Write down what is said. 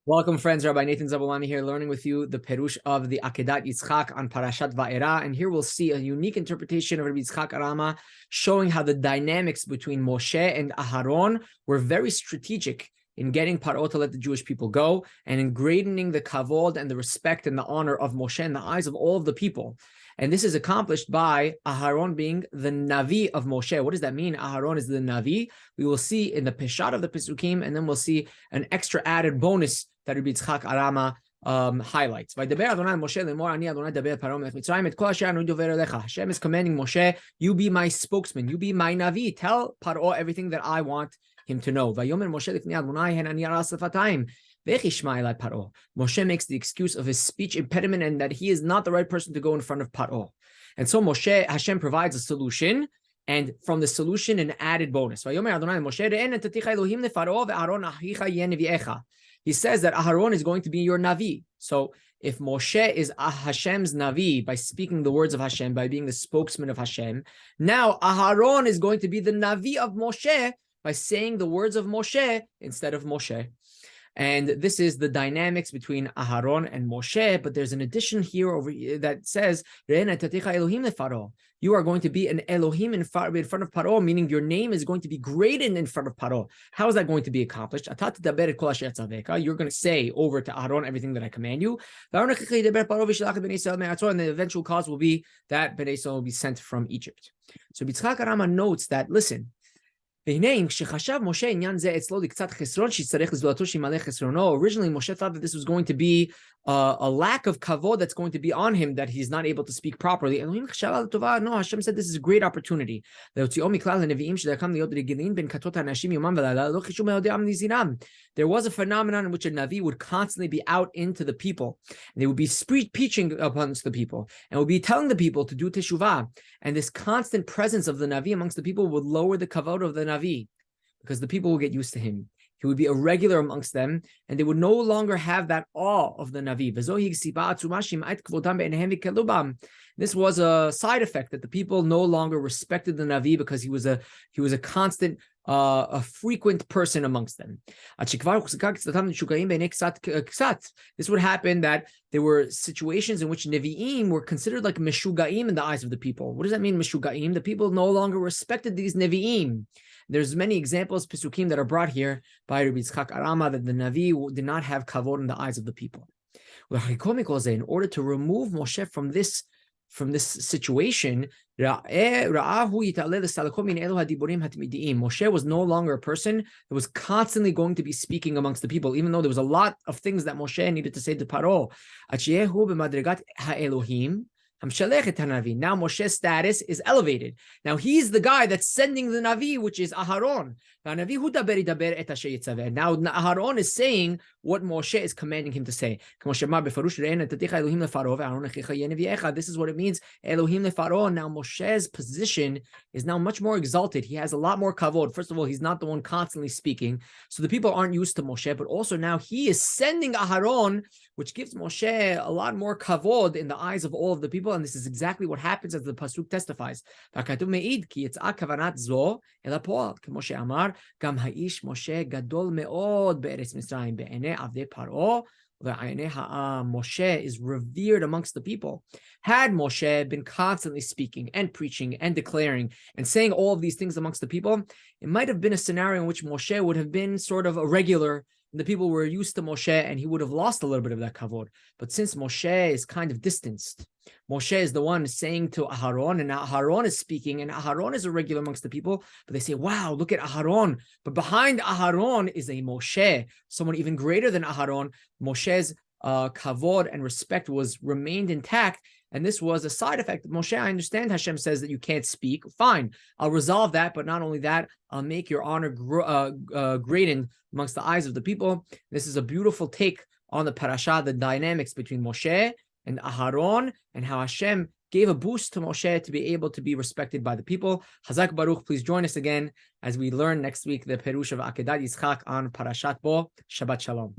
Welcome, friends. Rabbi Nathan Zaboulani here, learning with you the Perush of the Akedat Yishak on Parashat Vaera. And here we'll see a unique interpretation of Rabbi Yishak Arama, showing how the dynamics between Moshe and Aharon were very strategic in getting Paro to let the Jewish people go and in grading the kavod and the respect and the honor of Moshe in the eyes of all of the people. And this is accomplished by Aharon being the Navi of Moshe. What does that mean? Aharon is the Navi. We will see in the Peshat of the Pesukim, and then we'll see an extra added bonus that Rabbi Yishak Arama highlights. Hashem is commanding Moshe, you be my spokesman, you be my Navi. Tell Paro everything that I want him to know. Moshe makes the excuse of his speech impediment and that he is not the right person to go in front of Paro. And so Hashem provides a solution, and from the solution, an added bonus. He says that Aharon is going to be your Navi. So if Moshe is Hashem's Navi by speaking the words of Hashem, by being the spokesman of Hashem, now Aharon is going to be the Navi of Moshe by saying the words of Moshe instead of Moshe. And this is the dynamics between Aharon and Moshe, but there's an addition here that says, you are going to be an Elohim in front of Paro, meaning your name is going to be graded in front of Paro. How is that going to be accomplished? You're going to say over to Aharon everything that I command you. And the eventual cause will be that Bnei Israel will be sent from Egypt. So Yishak Arama notes that, listen, originally Moshe thought that this was going to be a lack of kavod that's going to be on him, that he's not able to speak properly. No, Hashem said this is a great opportunity. There was a phenomenon in which a Navi would constantly be out into the people, and they would be preaching amongst the people, and would be telling the people to do teshuvah. And this constant presence of the Navi amongst the people would lower the kavod of the Navi, because the people will get used to him. He would be a regular amongst them, and they would no longer have that awe of the Navi. This was a side effect, that the people no longer respected the Navi because he was a constant, a frequent person amongst them. This would happen that there were situations in which Nevi'im were considered like Meshugaim in the eyes of the people. What does that mean, Meshugaim? The people no longer respected these Nevi'im. There's many examples, Pesukim, that are brought here by Rabbi Yishak Arama, that the Navi did not have kavod in the eyes of the people. In order to remove Moshe from this situation, Moshe was no longer a person that was constantly going to be speaking amongst the people, even though there was a lot of things that Moshe needed to say to Paro. Now Moshe's status is elevated. Now he's the guy that's sending the Navi, which is Aharon. Now Aharon is saying what Moshe is commanding him to say. This is what it means, Elohim leFaro. Now Moshe's position is now much more exalted. He has a lot more kavod. First of all, he's not the one constantly speaking, so the people aren't used to Moshe, but also now he is sending Aharon, which gives Moshe a lot more kavod in the eyes of all of the people. And this is exactly what happens, as the pasuk testifies. Moshe is revered amongst the people. Had Moshe been constantly speaking and preaching and declaring and saying all of these things amongst the people, it might have been a scenario in which Moshe would have been sort of a regular. The people were used to Moshe, and he would have lost a little bit of that kavod. But since Moshe is kind of distanced, Moshe is the one saying to Aharon, and now Aharon is speaking, and Aharon is a regular amongst the people, but they say, wow, look at Aharon. But behind Aharon is a Moshe, someone even greater than Aharon. Moshe's kavod and respect remained intact. And this was a side effect. Moshe, I understand Hashem says that you can't speak. Fine, I'll resolve that. But not only that, I'll make your honor greater amongst the eyes of the people. This is a beautiful take on the parasha, the dynamics between Moshe and Aharon, and how Hashem gave a boost to Moshe to be able to be respected by the people. Chazak Baruch, please join us again as we learn next week the Perush of Akedat Yishak on Parashat Bo. Shabbat Shalom.